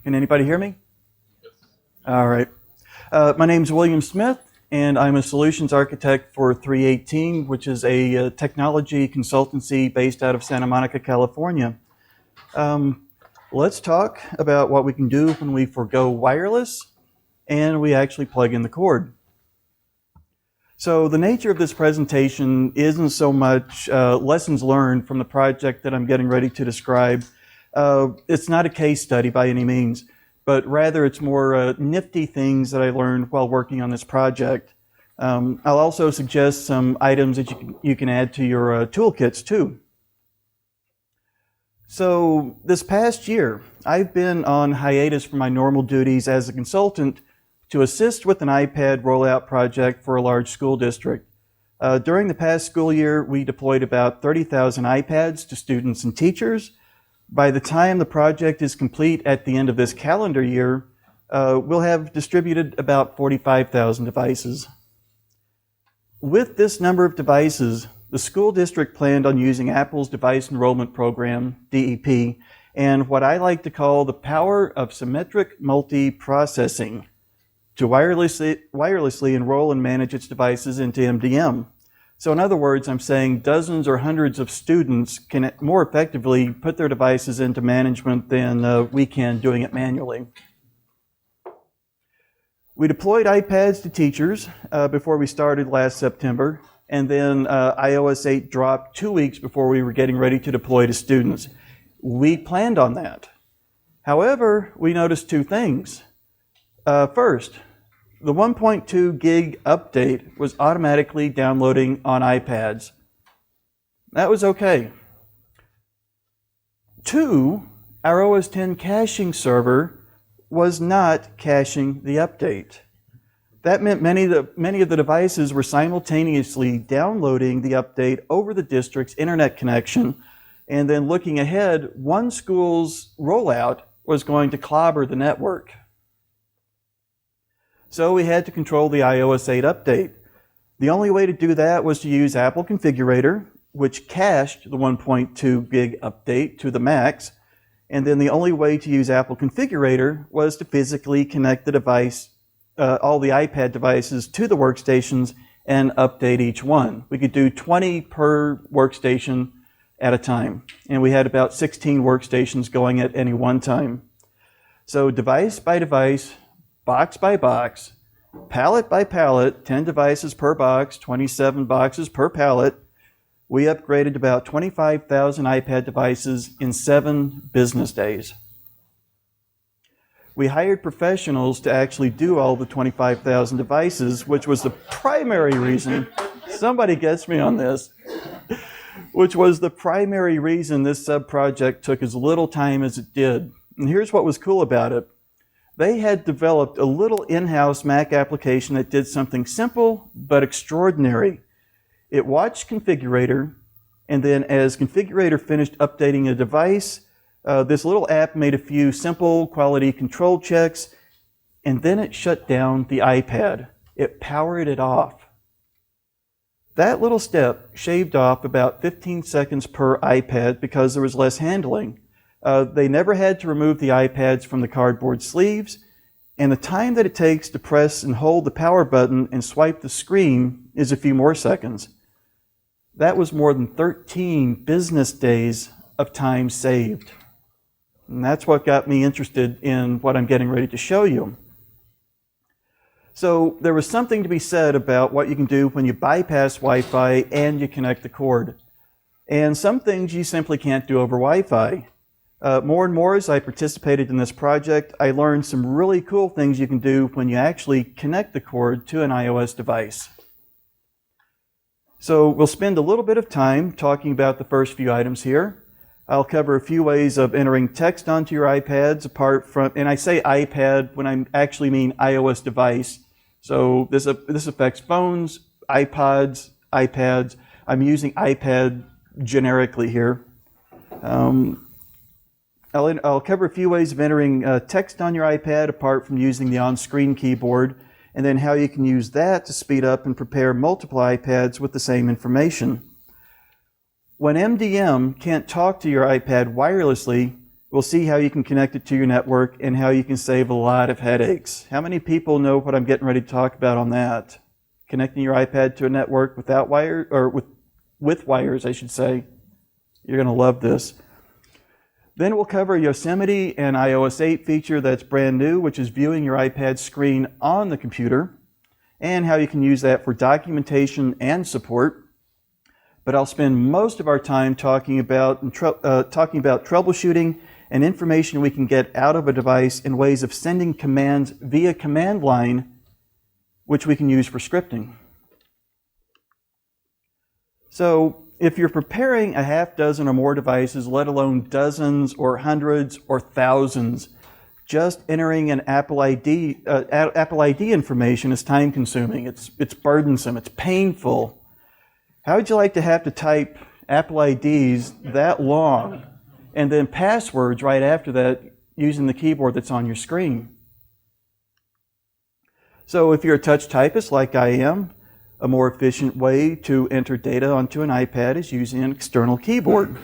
Can anybody hear me? All right. My name is William Smith, and I'm a solutions architect for 318, which is a technology consultancy based out of Santa Monica, California. Let's talk about what we can do when we forgo wireless and we actually plug in the cord. So the nature of this presentation isn't so much lessons learned from the project that I'm getting ready to describe. It's not a case study by any means, but rather it's more nifty things that I learned while working on this project. I'll also suggest some items that you can add to your toolkits too. So this past year, I've been on hiatus from my normal duties as a consultant to assist with an iPad rollout project for a large school district. During the past school year, we deployed about 30,000 iPads to students and teachers. By the time the project is complete at the end of this calendar year, we'll have distributed about 45,000 devices. With this number of devices, the school district planned on using Apple's Device Enrollment Program, DEP, and what I like to call the power of symmetric multiprocessing to wirelessly enroll and manage its devices into MDM. So in other words, I'm saying dozens or hundreds of students can more effectively put their devices into management than we can doing it manually. We deployed iPads to teachers before we started last September, and then iOS 8 dropped 2 weeks before we were getting ready to deploy to students. We planned on that. However, we noticed two things. First, the 1.2 gig update was automatically downloading on iPads. That was okay. Two, our OS X caching server was not caching the update. That meant many of the devices were simultaneously downloading the update over the district's internet connection, and then looking ahead, one school's rollout was going to clobber the network. So we had to control the iOS 8 update. The only way to do that was to use Apple Configurator, which cached the 1.2 gig update to the max, and then the only way to use Apple Configurator was to physically connect the device, all the iPad devices to the workstations and update each one. We could do 20 per workstation at a time, and we had about 16 workstations going at any one time. So device by device, box by box, pallet by pallet, 10 devices per box, 27 boxes per pallet, we upgraded about 25,000 iPad devices in 7 business days. We hired professionals to actually do all the 25,000 devices, which was the primary reason, somebody gets me on this, which was the primary reason this sub-project took as little time as it did. And here's what was cool about it. They had developed a little in-house Mac application that did something simple but extraordinary. It watched Configurator, and then as Configurator finished updating a device, this little app made a few simple quality control checks, and then it shut down the iPad. It powered it off. That little step shaved off about 15 seconds per iPad because there was less handling. They never had to remove the iPads from the cardboard sleeves, and the time that it takes to press and hold the power button and swipe the screen is a few more seconds. That was more than 13 business days of time saved. And that's what got me interested in what I'm getting ready to show you. So there was something to be said about what you can do when you bypass Wi-Fi and you connect the cord. And some things you simply can't do over Wi-Fi. More and more as I participated in this project, I learned some really cool things you can do when you actually connect the cord to an iOS device. So we'll spend a little bit of time talking about the first few items here. I'll cover a few ways of entering text onto your iPads apart from, and I say iPad when I actually mean iOS device. So this affects phones, iPods, iPads. I'm using iPad generically here. I'll cover a few ways of entering text on your iPad apart from using the on-screen keyboard, and then how you can use that to speed up and prepare multiple iPads with the same information. When MDM can't talk to your iPad wirelessly, We'll see how you can connect it to your network and how you can save a lot of headaches. How many people know what I'm getting ready to talk about on that? Connecting your iPad to a network without wire, or with wires, I should say. You're going to love this. Then we'll cover Yosemite and iOS 8 feature that's brand new, which is viewing your iPad screen on the computer, and how you can use that for documentation and support. But I'll spend most of our time talking about troubleshooting and information we can get out of a device in ways of sending commands via command line, which we can use for scripting. So if you're preparing a half dozen or more devices, let alone dozens or hundreds or thousands, just entering an Apple ID information is time consuming. It's burdensome. It's painful. How would you like to have to type Apple IDs that long and then passwords right after that using the keyboard that's on your screen? So if you're a touch typist like I am, a more efficient way to enter data onto an iPad is using an external keyboard.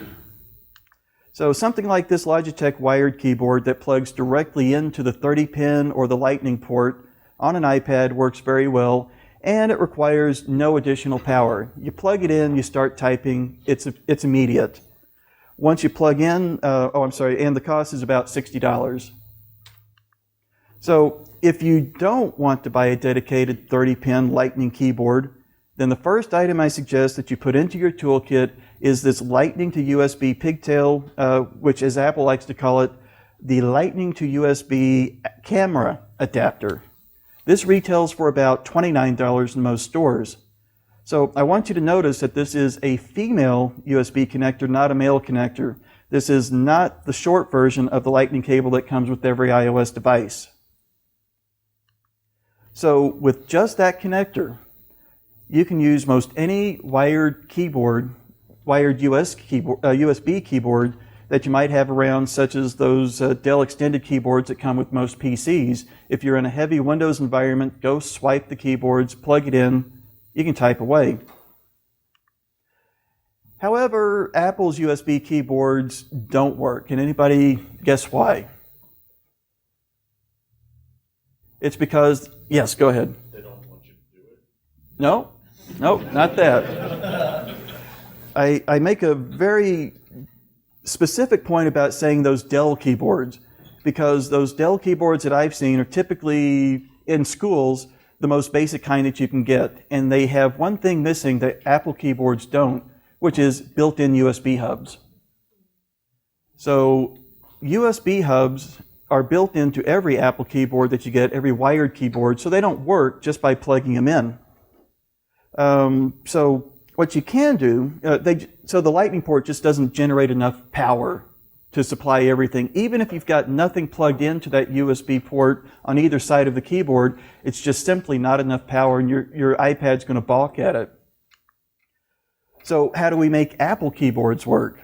So something like this Logitech wired keyboard that plugs directly into the 30-pin or the Lightning port on an iPad works very well, and it requires no additional power. You plug it in, you start typing, it's immediate. Once you plug in, and the cost is about $60. So if you don't want to buy a dedicated 30-pin Lightning keyboard, then the first item I suggest that you put into your toolkit is this Lightning to USB pigtail, which as Apple likes to call it, the Lightning to USB camera adapter. This retails for about $29 in most stores. So I want you to notice that this is a female USB connector, not a male connector. This is not the short version of the Lightning cable that comes with every iOS device. So with just that connector, you can use most any wired USB keyboard that you might have around, such as those Dell extended keyboards that come with most PCs. If you're in a heavy Windows environment, go swipe the keyboards, plug it in, you can type away. However, Apple's USB keyboards don't work. Can anybody guess why? It's because, yes, go ahead. They don't want you to do it? No, not that. I make a very specific point about saying those Dell keyboards, because those Dell keyboards that I've seen are typically in schools the most basic kind that you can get, and they have one thing missing that Apple keyboards don't, which is built-in USB hubs. So USB hubs are built into every Apple keyboard that you get, every wired keyboard, so they don't work just by plugging them in. So what you can do, so the Lightning port just doesn't generate enough power to supply everything. Even if you've got nothing plugged into that USB port on either side of the keyboard, it's just simply not enough power, and your iPad's going to balk at it. So how do we make Apple keyboards work?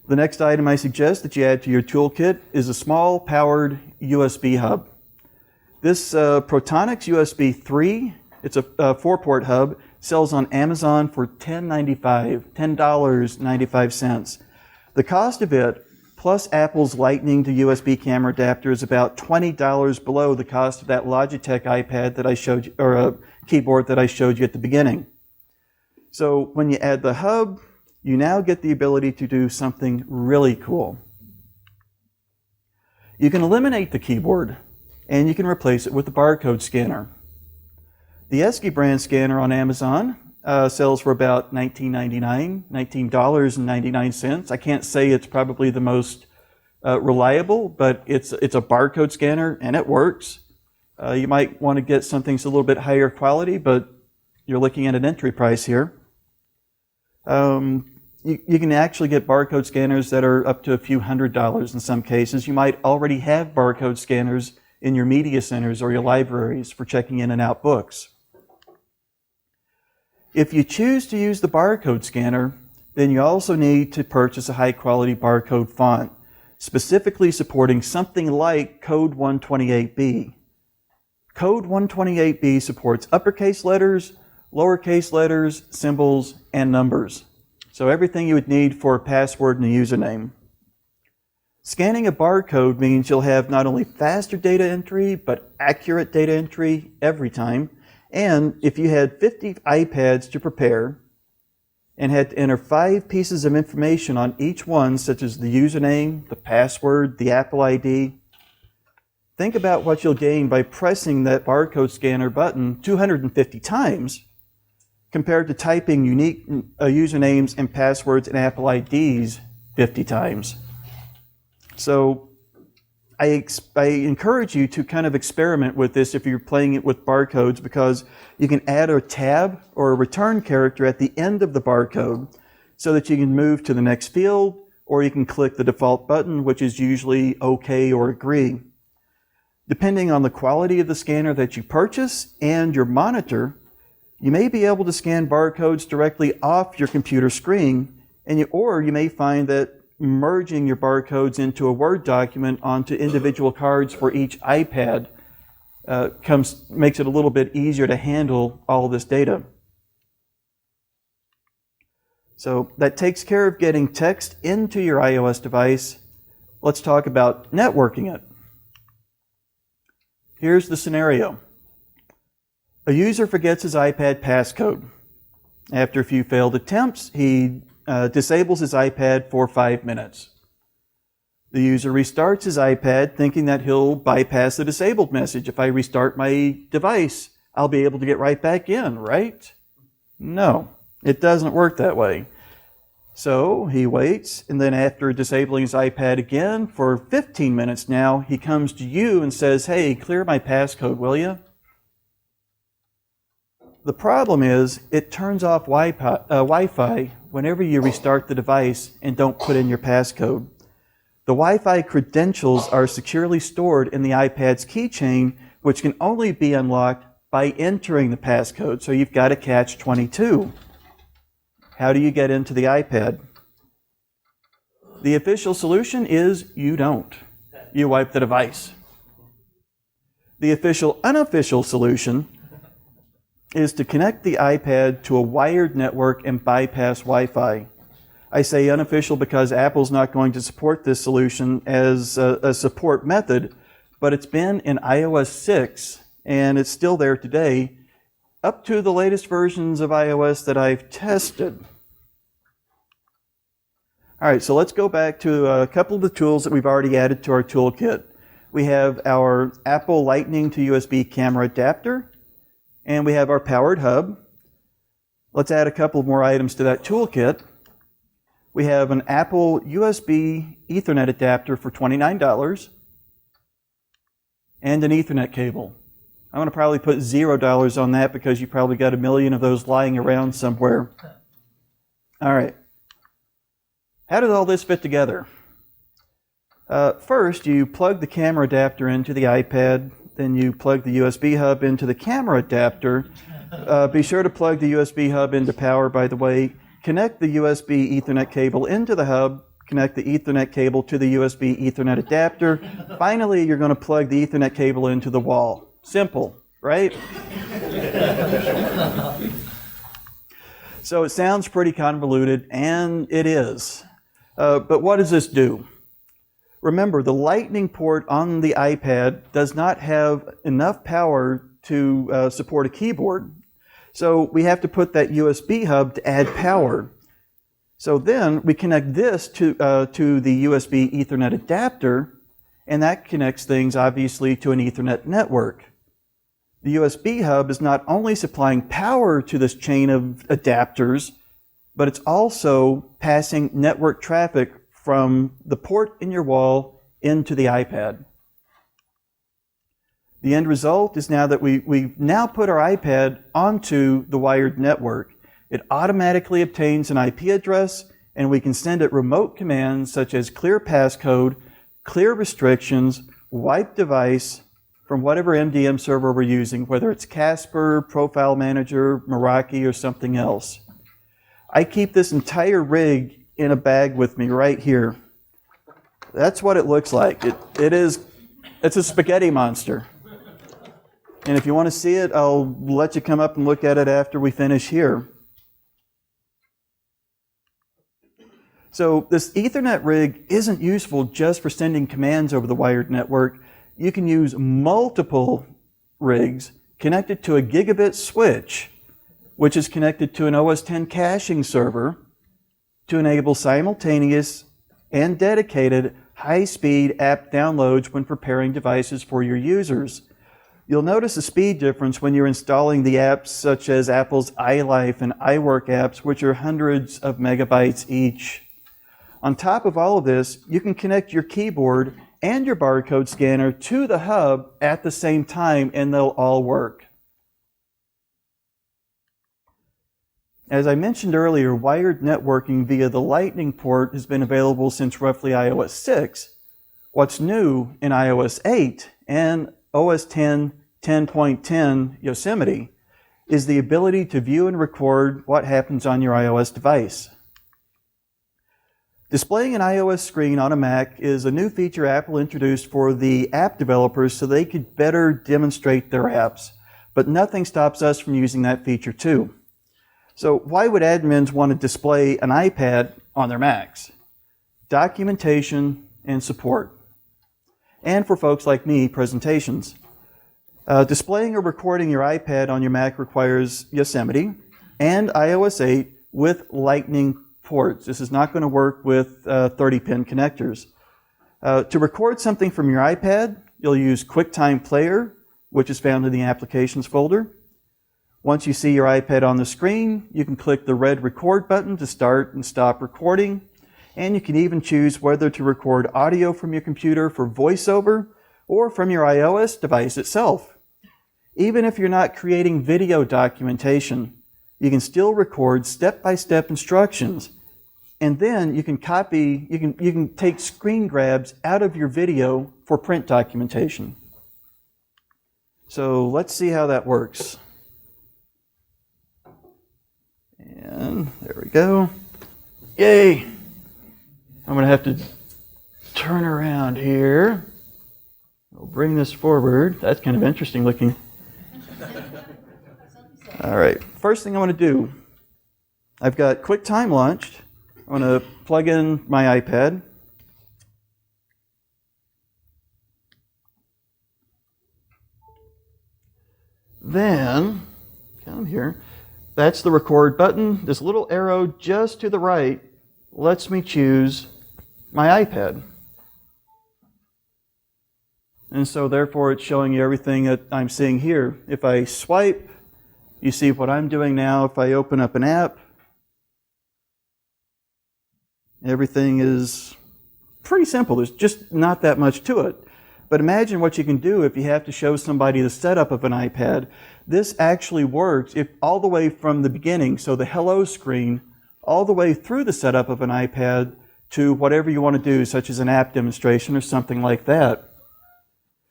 The next item I suggest that you add to your toolkit is a small powered USB hub. This Protonix USB 3, it's a 4-port hub, sells on Amazon for $10.95. The cost of it, plus Apple's Lightning to USB camera adapter, is about $20 below the cost of that Logitech iPad that I showed you, or keyboard that I showed you at the beginning. So when you add the hub, you now get the ability to do something really cool. You can eliminate the keyboard, and you can replace it with the barcode scanner. The Esky brand scanner on Amazon sells for about $19.99. I can't say it's probably the most reliable, but it's a barcode scanner, and it works. You might want to get something that's a little bit higher quality, but you're looking at an entry price here. You can actually get barcode scanners that are up to a few $100s in some cases. You might already have barcode scanners in your media centers or your libraries for checking in and out books. If you choose to use the barcode scanner, then you also need to purchase a high-quality barcode font, specifically supporting something like Code 128B. Code 128B supports uppercase letters, lowercase letters, symbols, and numbers. So everything you would need for a password and a username. Scanning a barcode means you'll have not only faster data entry, but accurate data entry every time. And if you had 50 iPads to prepare and had to enter 5 pieces of information on each one, such as the username, the password, the Apple ID, think about what you'll gain by pressing that barcode scanner button 250 times compared to typing unique usernames and passwords and Apple IDs 50 times. So I encourage you to kind of experiment with this if you're playing it with barcodes, because you can add a tab or a return character at the end of the barcode so that you can move to the next field, or you can click the default button, which is usually OK or agree. Depending on the quality of the scanner that you purchase and your monitor, you may be able to scan barcodes directly off your computer screen, or you may find that merging your barcodes into a Word document onto individual cards for each iPad makes it a little bit easier to handle all of this data. So that takes care of getting text into your iOS device. Let's talk about networking it. Here's the scenario. A user forgets his iPad passcode. After a few failed attempts, he disables his iPad for 5 minutes. The user restarts his iPad thinking that he'll bypass the disabled message. If I restart my device, I'll be able to get right back in, right? No, it doesn't work that way. So he waits, and then after disabling his iPad again for 15 minutes now, he comes to you and says, hey, clear my passcode, will you? The problem is it turns off Wi-Fi whenever you restart the device and don't put in your passcode. The Wi-Fi credentials are securely stored in the iPad's keychain, which can only be unlocked by entering the passcode. So you've got to catch 22. How do you get into the iPad? The official solution is you don't. You wipe the device. The official unofficial solution is to connect the iPad to a wired network and bypass Wi-Fi. I say unofficial because Apple's not going to support this solution as a support method, but it's been in iOS 6, and it's still there today, up to the latest versions of iOS that I've tested. All right, so let's go back to a couple of the tools that we've already added to our toolkit. We have our Apple Lightning to USB camera adapter, and we have our powered hub. Let's add a couple more items to that toolkit. We have an Apple USB Ethernet adapter for $29 and an Ethernet cable. I'm going to probably put $0 on that because you probably got a million of those lying around somewhere. All right. How does all this fit together? First, you plug the camera adapter into the iPad. Then you plug the USB hub into the camera adapter. Be sure to plug the USB hub into power, by the way. Connect the USB Ethernet cable into the hub. Connect the Ethernet cable to the USB Ethernet adapter. Finally, you're going to plug the Ethernet cable into the wall. Simple, right? So it sounds pretty convoluted, and it is. But what does this do? Remember, the Lightning port on the iPad does not have enough power to support a keyboard. So we have to put that USB hub to add power. So then we connect this to the USB Ethernet adapter, and that connects things, obviously, to an Ethernet network. The USB hub is not only supplying power to this chain of adapters, but it's also passing network traffic from the port in your wall into the iPad. The end result is now that we've now put our iPad onto the wired network. It automatically obtains an IP address, and we can send it remote commands such as clear passcode, clear restrictions, wipe device from whatever MDM server we're using, whether it's Casper, Profile Manager, Meraki, or something else. I keep this entire rig in a bag with me right here. That's what it looks like. It's a spaghetti monster. And if you want to see it, I'll let you come up and look at it after we finish here. So this Ethernet rig isn't useful just for sending commands over the wired network. You can use multiple rigs connected to a gigabit switch, which is connected to an OS X caching server to enable simultaneous and dedicated high-speed app downloads when preparing devices for your users. You'll notice a speed difference when you're installing the apps such as Apple's iLife and iWork apps, which are hundreds of megabytes each. On top of all of this, you can connect your keyboard and your barcode scanner to the hub at the same time, and they'll all work. As I mentioned earlier, wired networking via the Lightning port has been available since roughly iOS 6. What's new in iOS 8 and OS X 10.10 Yosemite is the ability to view and record what happens on your iOS device. Displaying an iOS screen on a Mac is a new feature Apple introduced for the app developers so they could better demonstrate their apps, but nothing stops us from using that feature too. So why would admins want to display an iPad on their Macs? Documentation and support. And for folks like me, presentations. Displaying or recording your iPad on your Mac requires Yosemite and iOS 8 with Lightning ports. This is not going to work with 30-pin connectors. To record something from your iPad, you'll use QuickTime Player, which is found in the Applications folder. Once you see your iPad on the screen, you can click the red record button to start and stop recording. And you can even choose whether to record audio from your computer for voiceover or from your iOS device itself. Even if you're not creating video documentation, you can still record step-by-step instructions. And then you can you can take screen grabs out of your video for print documentation. So let's see how that works. And there we go. Yay! I'm going to have to turn around here. We'll bring this forward. That's kind of interesting looking. All right. First thing I want to do, I've got QuickTime launched. I'm going to plug in my iPad. Then, down here, that's the record button. This little arrow just to the right lets me choose my iPad. And so therefore it's showing you everything that I'm seeing here. If I swipe, you see what I'm doing now. If I open up an app, everything is pretty simple. There's just not that much to it. But imagine what you can do if you have to show somebody the setup of an iPad. This actually works if all the way from the beginning, so the hello screen, all the way through the setup of an iPad to whatever you want to do, such as an app demonstration or something like that.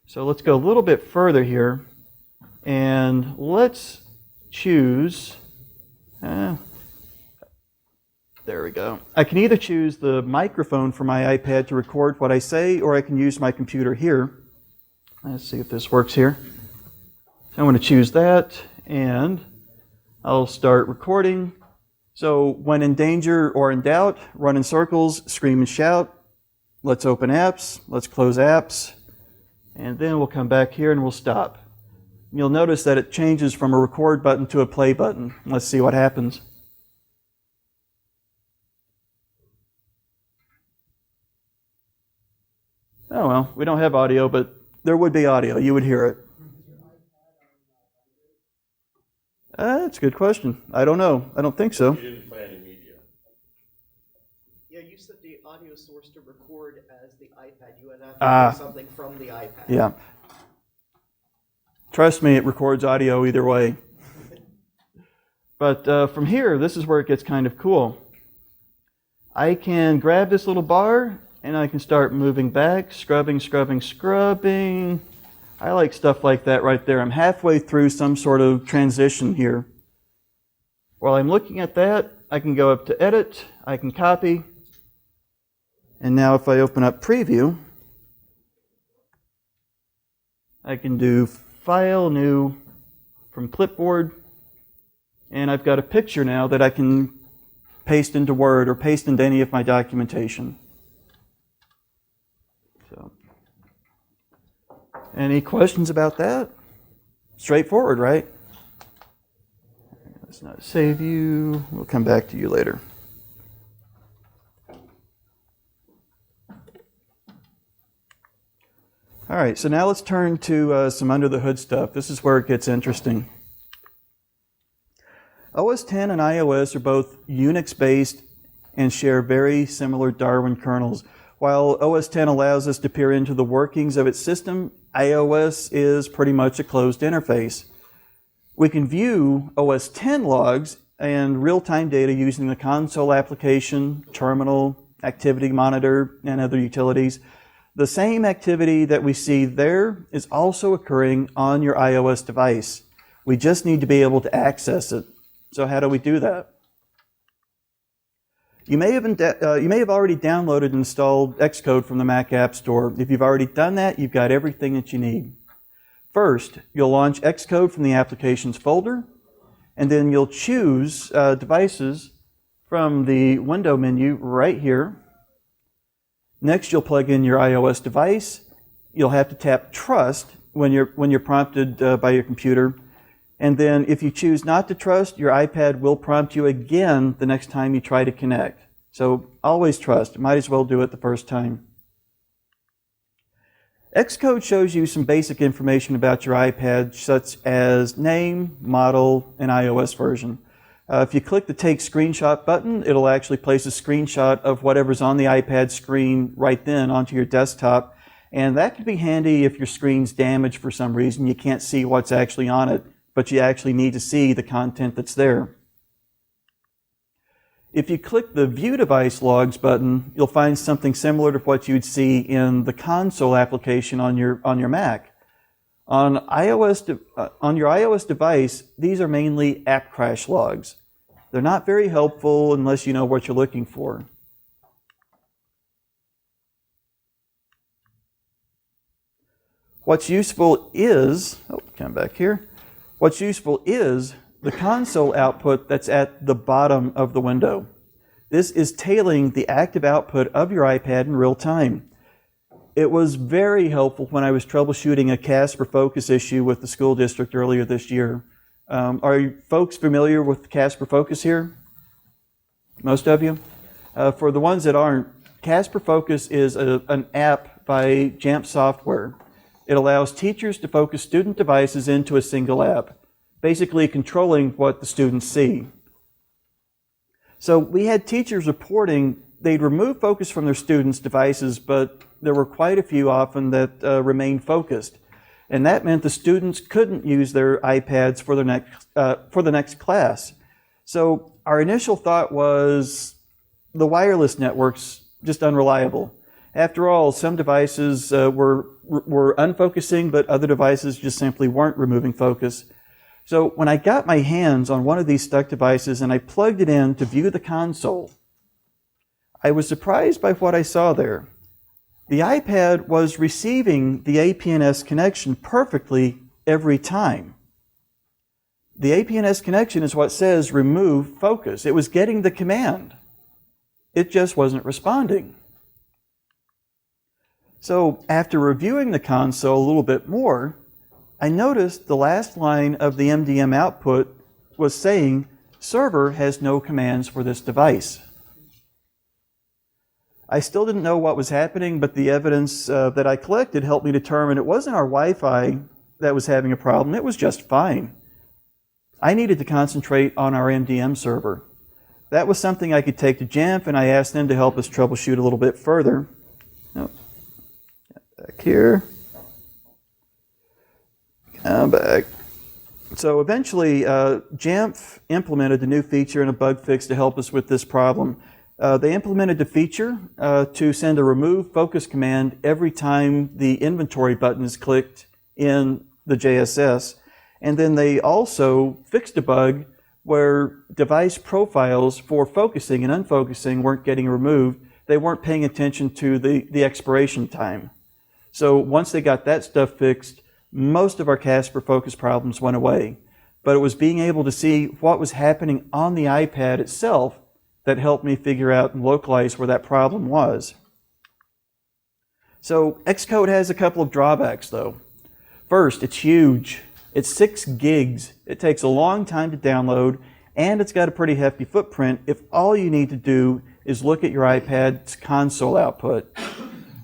So let's go a little bit further here, and let's choose, there we go. I can either choose the microphone for my iPad to record what I say, or I can use my computer here. Let's see if this works here. So I'm going to choose that, and I'll start recording. So when in danger or in doubt, run in circles, scream and shout. Let's open apps, let's close apps, and then we'll come back here and we'll stop. You'll notice that it changes from a record button to a play button. Let's see what happens. Oh well, we don't have audio, but there would be audio. You would hear it. That's a good question. I don't know. I don't think so. You didn't play any media. Yeah, you set the audio source to record as the iPad. You would have to do something from the iPad. Yeah. Trust me, it records audio either way. But from here, this is where it gets kind of cool. I can grab this little bar, and I can start moving back, scrubbing, scrubbing, scrubbing. I like stuff like that right there. I'm halfway through some sort of transition here. While I'm looking at that, I can go up to Edit, I can copy, and now if I open up Preview, I can do File, New, from Clipboard, and I've got a picture now that I can paste into Word or paste into any of my documentation. So, any questions about that? Straightforward, right? Let's not save you. We'll come back to you later. All right, so now let's turn to some under the hood stuff. This is where it gets interesting. OS X and iOS are both Unix-based and share very similar Darwin kernels. While OS X allows us to peer into the workings of its system, iOS is pretty much a closed interface. We can view OS X logs and real-time data using the console application, terminal, activity monitor, and other utilities. The same activity that we see there is also occurring on your iOS device. We just need to be able to access it. So how do we do that? You may have already downloaded and installed Xcode from the Mac App Store. If you've already done that, you've got everything that you need. First, you'll launch Xcode from the Applications folder, and then you'll choose Devices from the window menu right here. Next, you'll plug in your iOS device. You'll have to tap Trust when you're prompted by your computer. And then if you choose not to trust, your iPad will prompt you again the next time you try to connect. So always trust. Might as well do it the first time. Xcode shows you some basic information about your iPad, such as name, model, and iOS version. If you click the Take Screenshot button, it'll actually place a screenshot of whatever's on the iPad screen right then onto your desktop. And that can be handy if your screen's damaged for some reason. You can't see what's actually on it, but you actually need to see the content that's there. If you click the View Device Logs button, you'll find something similar to what you'd see in the console application on your Mac. On your iOS device, these are mainly app crash logs. They're not very helpful unless you know what you're looking for. What's useful is, come back here. What's useful is the console output that's at the bottom of the window. This is tailing the active output of your iPad in real time. It was very helpful when I was troubleshooting a Casper Focus issue with the school district earlier this year. Are you folks familiar with Casper Focus here? Most of you? For the ones that aren't, Casper Focus is an app by Jamf Software. It allows teachers to focus student devices into a single app, basically controlling what the students see. So we had teachers reporting they'd remove focus from their students' devices, but there were quite a few often that remained focused. And that meant the students couldn't use their iPads for the next class. So our initial thought was the wireless network's just unreliable. After all, some devices were unfocusing, but other devices just simply weren't removing focus. So when I got my hands on one of these stuck devices and I plugged it in to view the console, I was surprised by what I saw there. The iPad was receiving the APNs connection perfectly every time. The APNs connection is what says remove focus. It was getting the command. It just wasn't responding. So after reviewing the console a little bit more, I noticed the last line of the MDM output was saying server has no commands for this device. I still didn't know what was happening, but the evidence that I collected helped me determine it wasn't our Wi-Fi that was having a problem. It was just fine. I needed to concentrate on our MDM server. That was something I could take to Jamf, and I asked them to help us troubleshoot a little bit further. Back here. Back. So eventually, Jamf implemented a new feature and a bug fix to help us with this problem. They implemented the feature to send a remove focus command every time the inventory button is clicked in the JSS. And then they also fixed a bug where device profiles for focusing and unfocusing weren't getting removed. They weren't paying attention to the expiration time. So once they got that stuff fixed, most of our Casper Focus problems went away. But it was being able to see what was happening on the iPad itself that helped me figure out and localize where that problem was. So Xcode has a couple of drawbacks though. First, it's huge. It's 6 gigs. It takes a long time to download, and it's got a pretty hefty footprint if all you need to do is look at your iPad's console output.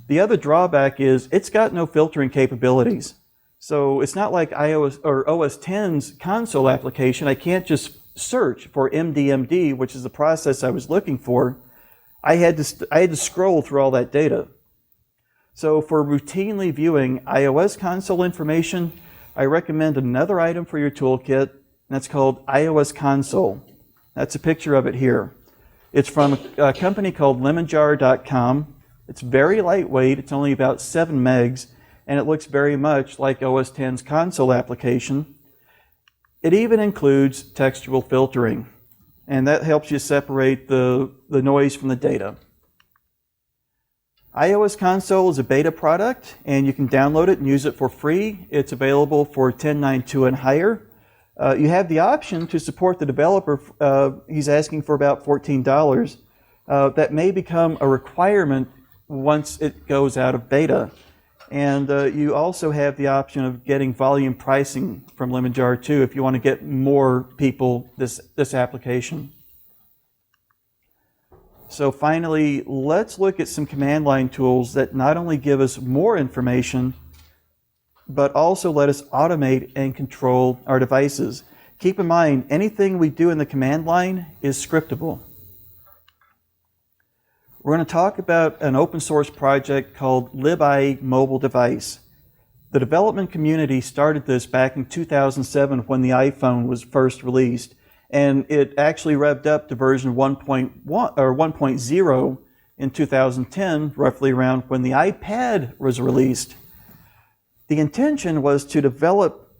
The other drawback is it's got no filtering capabilities. So it's not like iOS or OS X's console application. I can't just search for MDMD, which is the process I was looking for. I had to scroll through all that data. So for routinely viewing iOS console information, I recommend another item for your toolkit, and that's called iOS Console. That's a picture of it here. It's from a company called lemonjar.com. It's very lightweight. It's only about 7 megs, and it looks very much like OS X's console application. It even includes textual filtering, and that helps you separate the noise from the data. iOS Console is a beta product, and you can download it and use it for free. It's available for 10.9.2 and higher. You have the option to support the developer. He's asking for about $14. That may become a requirement once it goes out of beta. And you also have the option of getting volume pricing from LemonJar too if you want to get more people this application. So finally, let's look at some command line tools that not only give us more information, but also let us automate and control our devices. Keep in mind, anything we do in the command line is scriptable. We're going to talk about an open source project called libimobiledevice. The development community started this back in 2007 when the iPhone was first released, and it actually revved up to version 1.1 or 1.0 in 2010, roughly around when the iPad was released. The intention was to develop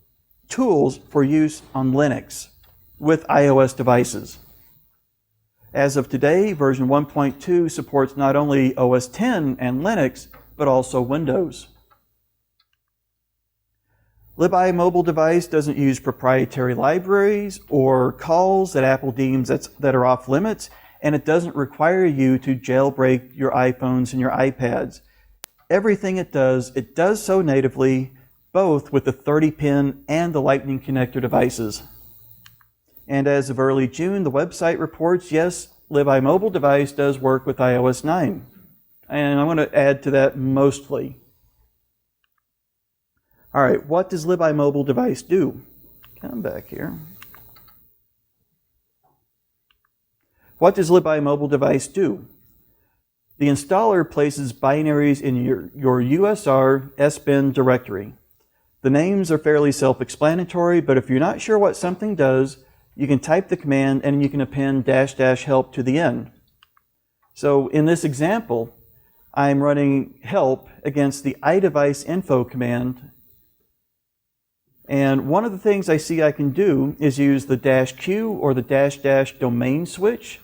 tools for use on Linux with iOS devices. As of today, version 1.2 supports not only OS X and Linux, but also Windows. libimobiledevice doesn't use proprietary libraries or calls that Apple deems that are off limits, and it doesn't require you to jailbreak your iPhones and your iPads. Everything it does so natively, both with the 30-pin and the Lightning connector devices. And as of early June, the website reports, yes, libimobiledevice does work with iOS 9. And I'm going to add to that mostly. All right, what does libimobiledevice do? Come back here. What does libimobiledevice do? The installer places binaries in your USR SBIN directory. The names are fairly self-explanatory, but if you're not sure what something does, you can type the command and you can append -- help to the end. So in this example, I'm running help against the iDevice info command. And one of the things I see I can do is use the -q or the -- domain switch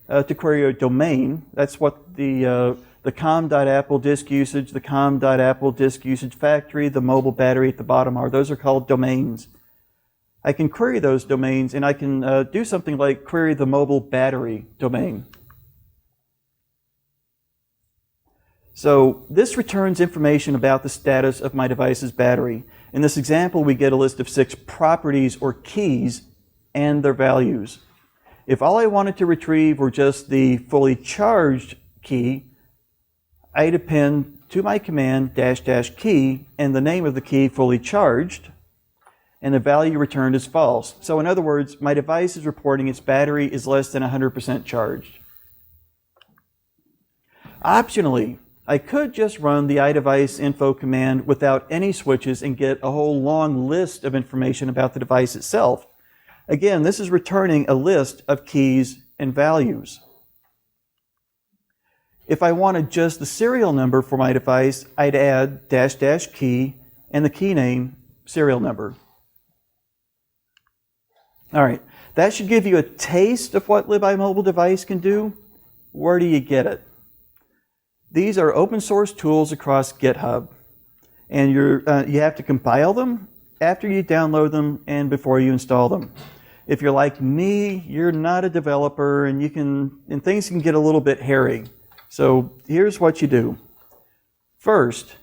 to query a domain. That's what the com.apple disk usage, the com.apple disk usage factory, the mobile battery at the bottom are. Those are called domains. I can query those domains, and I can do something like query the mobile battery domain. So this returns information about the status of my device's battery. In this example, we get a list of 6 properties or keys and their values. If all I wanted to retrieve were just the fully charged key, I'd append to my command -- key and the name of the key fully charged, and the value returned is false. So in other words, my device is reporting its battery is less than 100% charged. Optionally, I could just run the iDevice info command without any switches and get a whole long list of information about the device itself. Again, this is returning a list of keys and values. If I wanted just the serial number for my device, I'd add -- key and the key name serial number. All right, that should give you a taste of what libimobiledevice can do. Where do you get it? These are open source tools across GitHub, and you have to compile them after you download them and before you install them. If you're like me, you're not a developer, and things can get a little bit hairy. So here's what you do. First,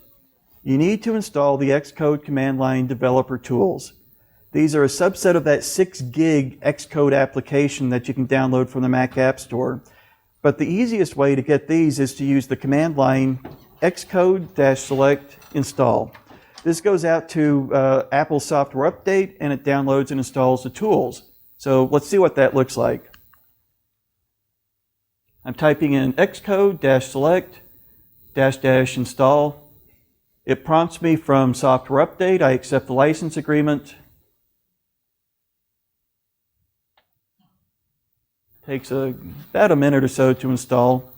you need to install the Xcode command line developer tools. These are a subset of that 6 gig Xcode application that you can download from the Mac App Store. But the easiest way to get these is to use the command line Xcode-select install. This goes out to Apple's software update, and it downloads and installs the tools. So let's see what that looks like. I'm typing in Xcode-select-install. It prompts me from software update. I accept the license agreement. Takes about a minute or so to install.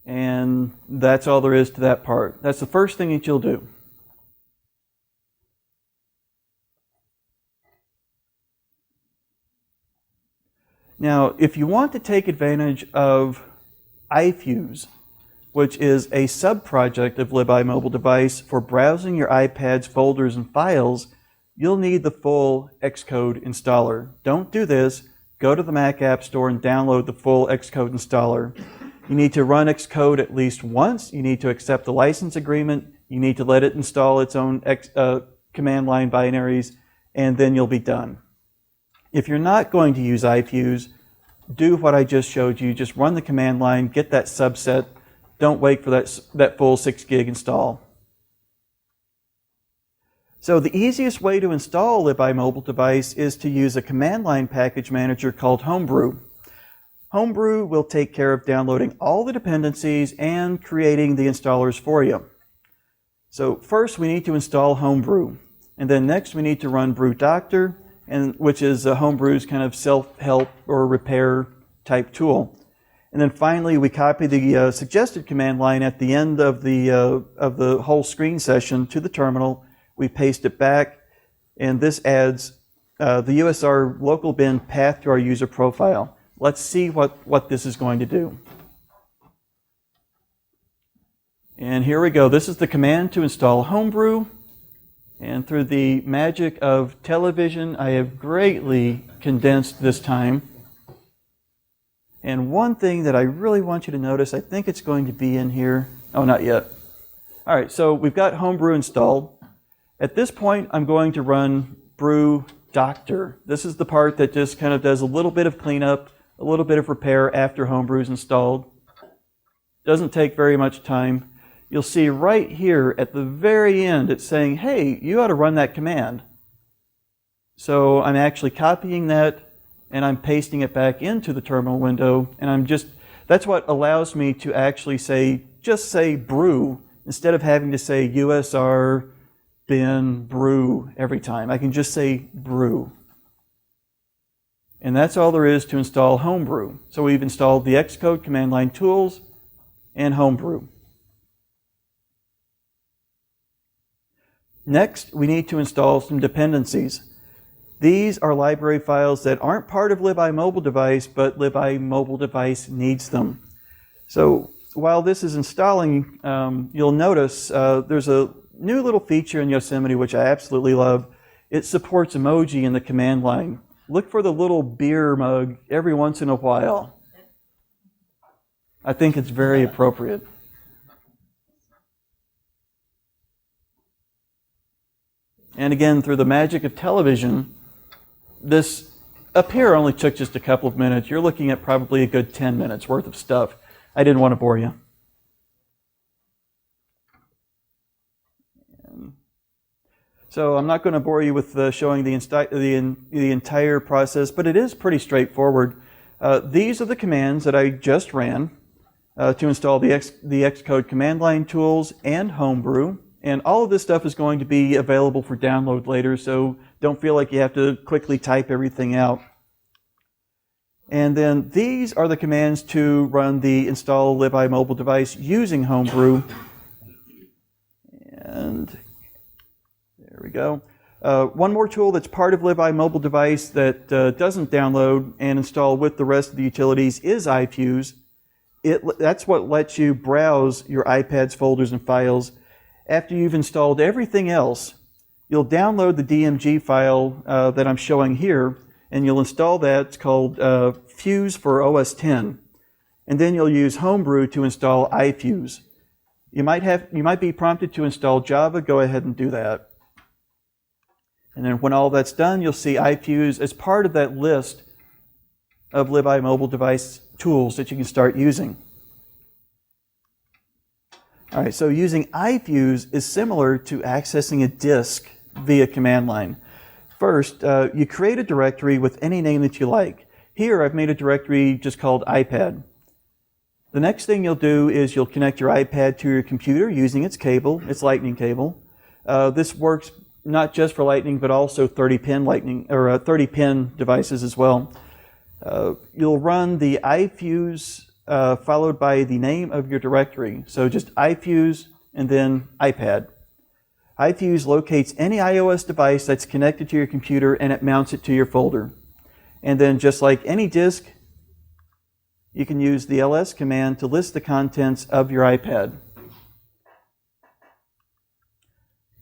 And that's all there is to that part. That's the first thing that you'll do. Now, if you want to take advantage of iFuze, which is a sub-project of libimobiledevice for browsing your iPad's folders and files, you'll need the full Xcode installer. Don't do this. Go to the Mac App Store and download the full Xcode installer. You need to run Xcode at least once. You need to accept the license agreement. You need to let it install its own command line binaries, and then you'll be done. If you're not going to use iFuse, do what I just showed you. Just run the command line, get that subset. Don't wait for that full 6 gig install. So the easiest way to install libimobiledevice is to use a command line package manager called Homebrew. Homebrew will take care of downloading all the dependencies and creating the installers for you. So first we need to install Homebrew, and then next we need to run brew doctor, which is Homebrew's kind of self-help or repair type tool. And then finally we copy the suggested command line at the end of the whole screen session to the terminal. We paste it back, and this adds the USR local bin path to our user profile. Let's see what this is going to do. And here we go. This is the command to install Homebrew. And through the magic of television, I have greatly condensed this time. And one thing that I really want you to notice, I think it's going to be in here. Oh, not yet. All right, so we've got Homebrew installed. At this point, I'm going to run brew doctor. This is the part that just kind of does a little bit of cleanup, a little bit of repair after Homebrew is installed. Doesn't take very much time. You'll see right here at the very end, it's saying, hey, you ought to run that command. So I'm actually copying that, and I'm pasting it back into the terminal window, and that's what allows me to actually just say brew, instead of having to say USR bin brew every time. I can just say brew. And that's all there is to install Homebrew. So we've installed the Xcode command line tools and Homebrew. Next, we need to install some dependencies. These are library files that aren't part of libimobiledevice, but libimobiledevice needs them. So while this is installing, you'll notice there's a new little feature in Yosemite which I absolutely love. It supports emoji in the command line. Look for the little beer mug every once in a while. I think it's very appropriate. And again, through the magic of television, this up here only took just a couple of minutes. You're looking at probably a good 10 minutes worth of stuff. I didn't want to bore you. So I'm not going to bore you with showing the entire process, but it is pretty straightforward. These are the commands that I just ran to install the Xcode command line tools and Homebrew. And all of this stuff is going to be available for download later, so don't feel like you have to quickly type everything out. And then these are the commands to run the install libimobiledevice using Homebrew. And there we go. One more tool that's part of libimobiledevice that doesn't download and install with the rest of the utilities is iFuse. That's what lets you browse your iPad's folders and files. After you've installed everything else, you'll download the DMG file that I'm showing here, and you'll install that. It's called Fuse for OS X. And then you'll use Homebrew to install iFuse. You might be prompted to install Java. Go ahead and do that. And then when all that's done, you'll see iFuse as part of that list of libimobiledevice tools that you can start using. All right, so using iFuse is similar to accessing a disk via command line. First, you create a directory with any name that you like. Here, I've made a directory just called iPad. The next thing you'll do is you'll connect your iPad to your computer using its cable, its lightning cable. This works not just for lightning, but also 30-pin lightning or 30-pin devices as well. You'll run the iFuse followed by the name of your directory. So just iFuse and then iPad. iFuse locates any iOS device that's connected to your computer and it mounts it to your folder. And then just like any disk, you can use the ls command to list the contents of your iPad.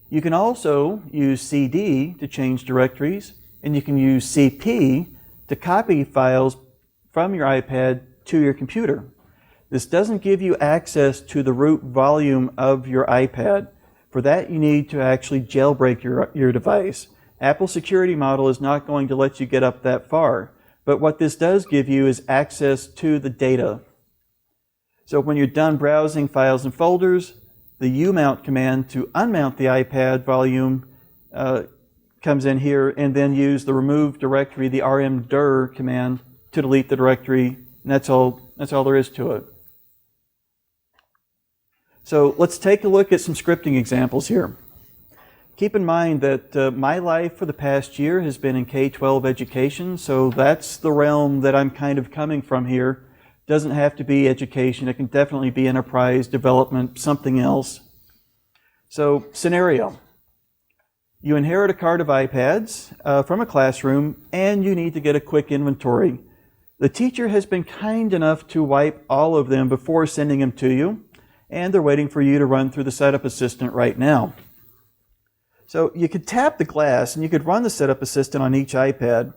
You can also use cd to change directories, and you can use cp to copy files from your iPad to your computer. This doesn't give you access to the root volume of your iPad. For that, you need to actually jailbreak your device. Apple's security model is not going to let you get up that far. But what this does give you is access to the data. So when you're done browsing files and folders, the umount command to unmount the iPad volume comes in here, and then use the remove directory, the rmdir command, to delete the directory. And that's all there is to it. So let's take a look at some scripting examples here. Keep in mind that my life for the past year has been in K-12 education, so that's the realm that I'm kind of coming from here. Doesn't have to be education. It can definitely be enterprise, development, something else. So, scenario. You inherit a cart of iPads from a classroom, and you need to get a quick inventory. The teacher has been kind enough to wipe all of them before sending them to you, and they're waiting for you to run through the setup assistant right now. So you could tap the glass and you could run the setup assistant on each iPad,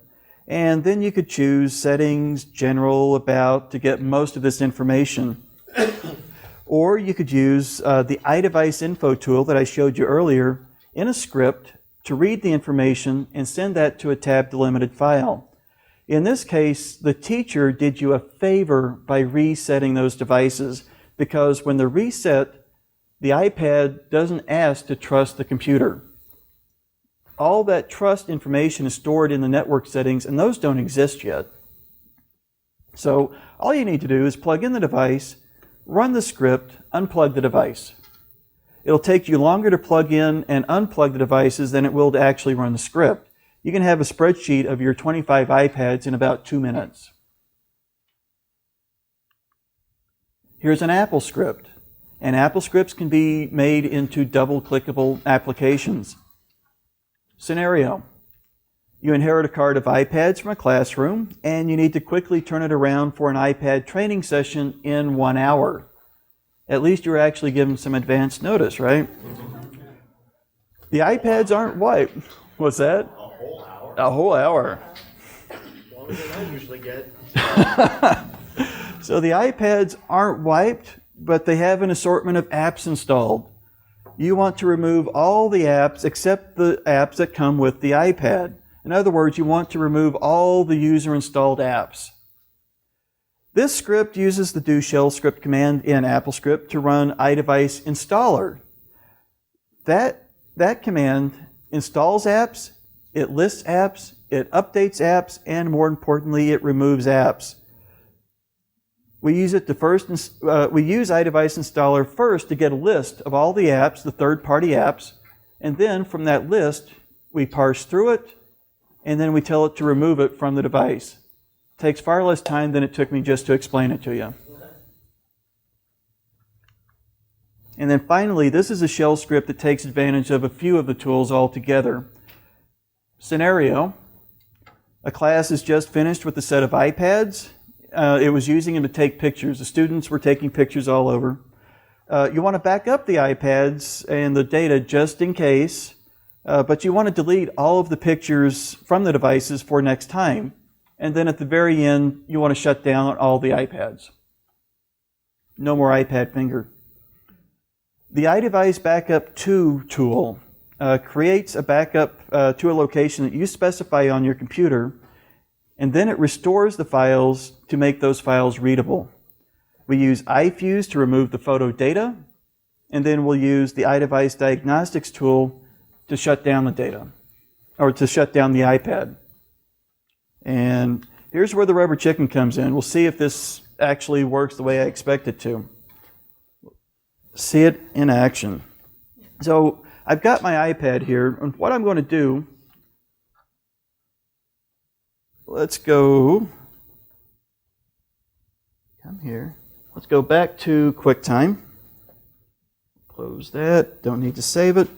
and then you could choose settings, general, about to get most of this information. Or you could use the iDevice info tool that I showed you earlier in a script to read the information and send that to a tab delimited file. In this case, the teacher did you a favor by resetting those devices, because when they're reset, the iPad doesn't ask to trust the computer. All that trust information is stored in the network settings, and those don't exist yet. So all you need to do is plug in the device, run the script, unplug the device. It'll take you longer to plug in and unplug the devices than it will to actually run the script. You can have a spreadsheet of your 25 iPads in about 2 minutes. Here's an Apple script. And Apple scripts can be made into double-clickable applications. Scenario. You inherit a cart of iPads from a classroom, and you need to quickly turn it around for an iPad training session in 1 hour. At least you're actually given some advance notice, right? The iPads aren't wiped. What's that? A whole hour? A whole hour. Longer than I usually get. So the iPads aren't wiped, but they have an assortment of apps installed. You want to remove all the apps except the apps that come with the iPad. In other words, you want to remove all the user-installed apps. This script uses the do shell script command in AppleScript to run iDevice installer. That command installs apps, it lists apps, it updates apps, and more importantly, it removes apps. We use iDevice installer first to get a list of all the apps, the third-party apps, and then from that list, we parse through it, and then we tell it to remove it from the device. It takes far less time than it took me just to explain it to you. And then finally, this is a shell script that takes advantage of a few of the tools altogether. Scenario, a class is just finished with a set of iPads. It was using them to take pictures. The students were taking pictures all over. You want to back up the iPads and the data just in case, but you want to delete all of the pictures from the devices for next time. And then at the very end, you want to shut down all the iPads. No more iPad finger. The iDevice Backup To tool creates a backup to a location that you specify on your computer, and then it restores the files to make those files readable. We use iFuse to remove the photo data, and then we'll use the iDevice Diagnostics tool to shut down the data, or to shut down the iPad. And here's where the rubber chicken comes in. We'll see if this actually works the way I expect it to. See it in action. So I've got my iPad here, and what I'm going to do, let's go, come here. Let's go back to QuickTime. Close that, don't need to save it.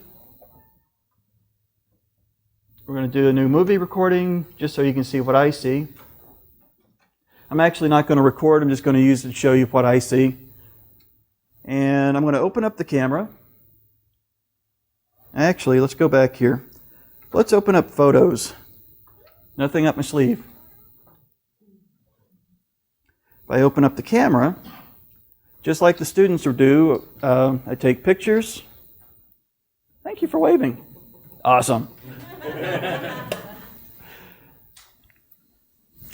We're going to do a new movie recording just so you can see what I see. I'm actually not going to record, I'm just going to use it to show you what I see. And I'm going to open up the camera. Actually, let's go back here. Let's open up Photos. Nothing up my sleeve. If I open up the camera, just like the students would do, I take pictures. Thank you for waving. Awesome.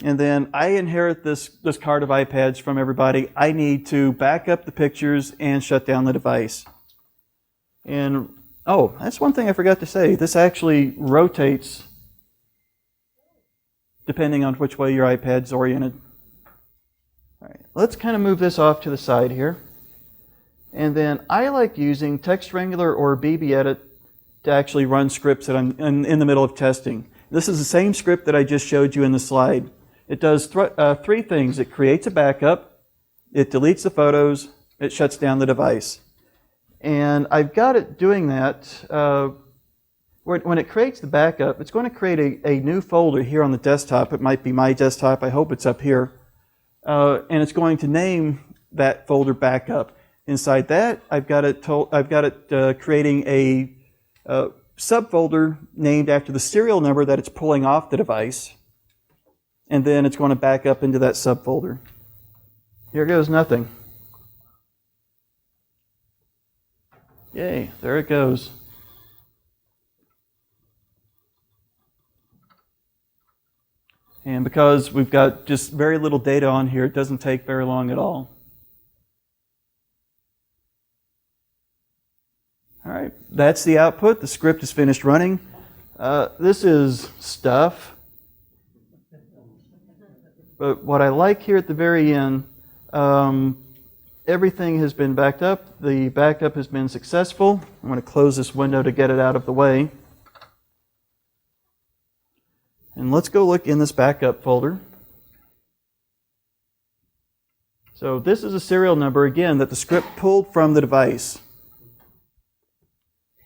And then I inherit this card of iPads from everybody. I need to back up the pictures and shut down the device. And, oh, that's one thing I forgot to say. This actually rotates depending on which way your iPad's oriented. All right, let's kind of move this off to the side here. And then I like using Text Wrangler or BBEdit to actually run scripts that I'm in the middle of testing. This is the same script that I just showed you in the slide. It does three things. It creates a backup, it deletes the photos, it shuts down the device. And I've got it doing that. When it creates the backup, it's going to create a new folder here on the desktop. It might be my desktop. I hope it's up here. And it's going to name that folder backup. Inside that, I've got it creating a subfolder named after the serial number that it's pulling off the device. And then it's going to back up into that subfolder. Here goes nothing. Yay, there it goes. And because we've got just very little data on here, it doesn't take very long at all. All right, that's the output. The script is finished running. This is stuff. But what I like here at the very end, everything has been backed up. The backup has been successful. I'm going to close this window to get it out of the way. And let's go look in this backup folder. So this is a serial number, again, that the script pulled from the device.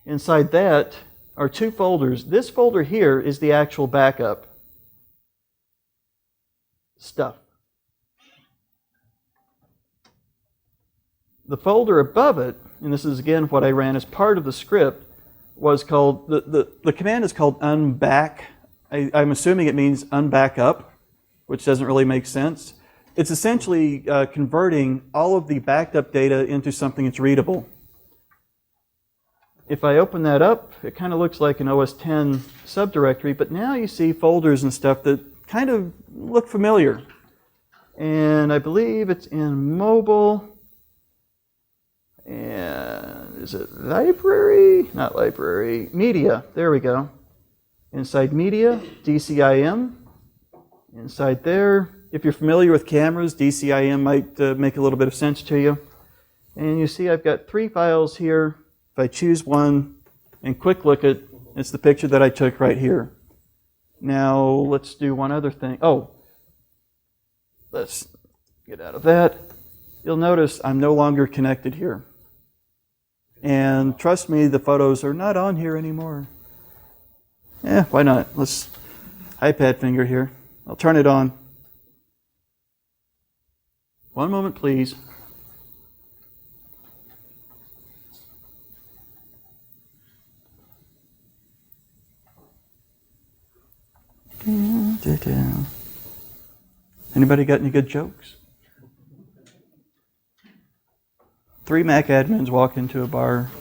Inside that are two folders. This folder here is the actual backup stuff. The folder above it, and this is again what I ran as part of the script, was called, the command is called unback. I'm assuming it means unback up, which doesn't really make sense. It's essentially converting all of the backed up data into something that's readable. If I open that up, it kind of looks like an OS X subdirectory, but now you see folders and stuff that kind of look familiar. And I believe it's in mobile. And is it library? Not library. Media. There we go. Inside media, DCIM. Inside there, if you're familiar with cameras, DCIM might make a little bit of sense to you. And you see I've got three files here. If I choose one and quick look it, it's the picture that I took right here. Now let's do one other thing. Oh, let's get out of that. You'll notice I'm no longer connected here. And trust me, the photos are not on here anymore. Yeah, why not? Let's iPad finger here. I'll turn it on. One moment, please. Anybody got any good jokes? 3 MacAdmins walk into a bar.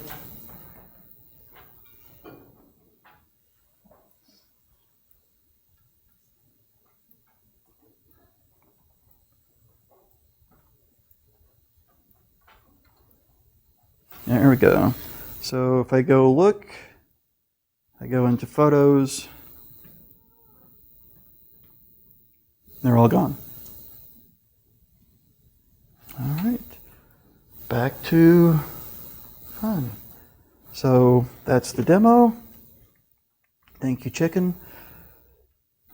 There we go. So if I go look, I go into photos, they're all gone. All right, back to fun. So that's the demo. Thank you, chicken.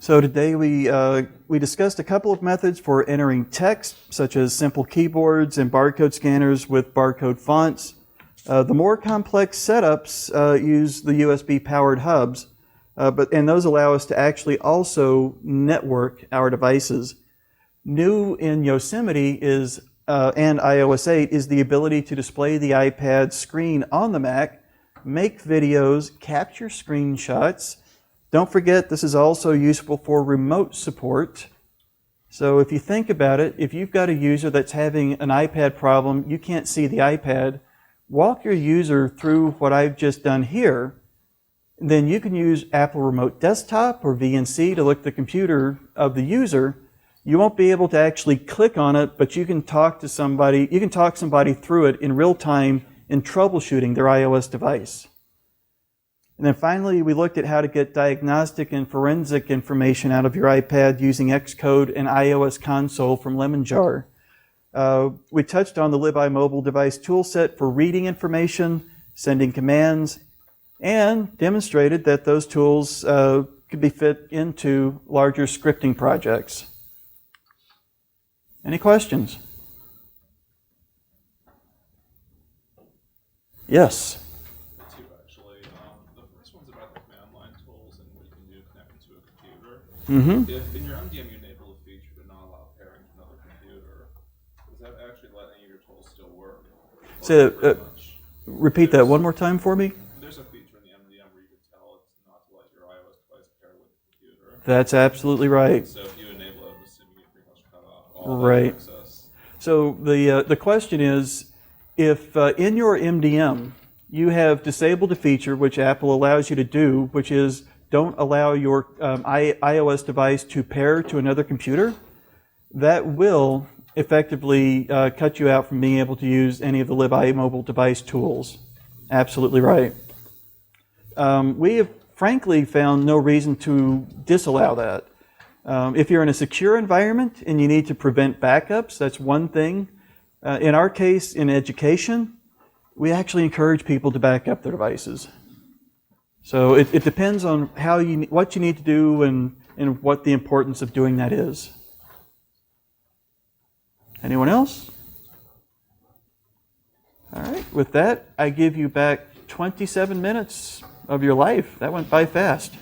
So today we discussed a couple of methods for entering text, such as simple keyboards and barcode scanners with barcode fonts. The more complex setups use the USB-powered hubs, and those allow us to actually also network our devices. New in Yosemite is and iOS 8 is the ability to display the iPad screen on the Mac, make videos, capture screenshots. Don't forget, this is also useful for remote support. So if you think about it, if you've got a user that's having an iPad problem, you can't see the iPad, walk your user through what I've just done here. Then you can use Apple Remote Desktop or VNC to look at the computer of the user. You won't be able to actually click on it, but you can talk to somebody, you can talk somebody through it in real time in troubleshooting their iOS device. And then finally, we looked at how to get diagnostic and forensic information out of your iPad using Xcode and iOS console from Lemonjar. We touched on the libimobiledevice toolset for reading information, sending commands, and demonstrated that those tools could be fit into larger scripting projects. Any questions? Yes. Two, actually. The first one's about the command line tools and what you can do connecting to a computer. Mm-hmm. If in your MDM you enable a feature to not allow pairing to another computer, does that actually let any of your tools still work? So, repeat that one more time for me. There's a feature in the MDM where you can tell it not to let your iOS device pair with the computer. That's absolutely right. So if you enable it, I'm assuming you pretty much cut off all Right. that access. So the question is, if in your MDM you have disabled a feature which Apple allows you to do, which is don't allow your iOS device to pair to another computer, that will effectively cut you out from being able to use any of the libimobiledevice tools. Absolutely right. We have frankly found no reason to disallow that. If you're in a secure environment and you need to prevent backups, that's one thing. In our case, in education, we actually encourage people to back up their devices. So it depends on what you need to do and what the importance of doing that is. Anyone else? All right, with that, I give you back 27 minutes of your life. That went by fast.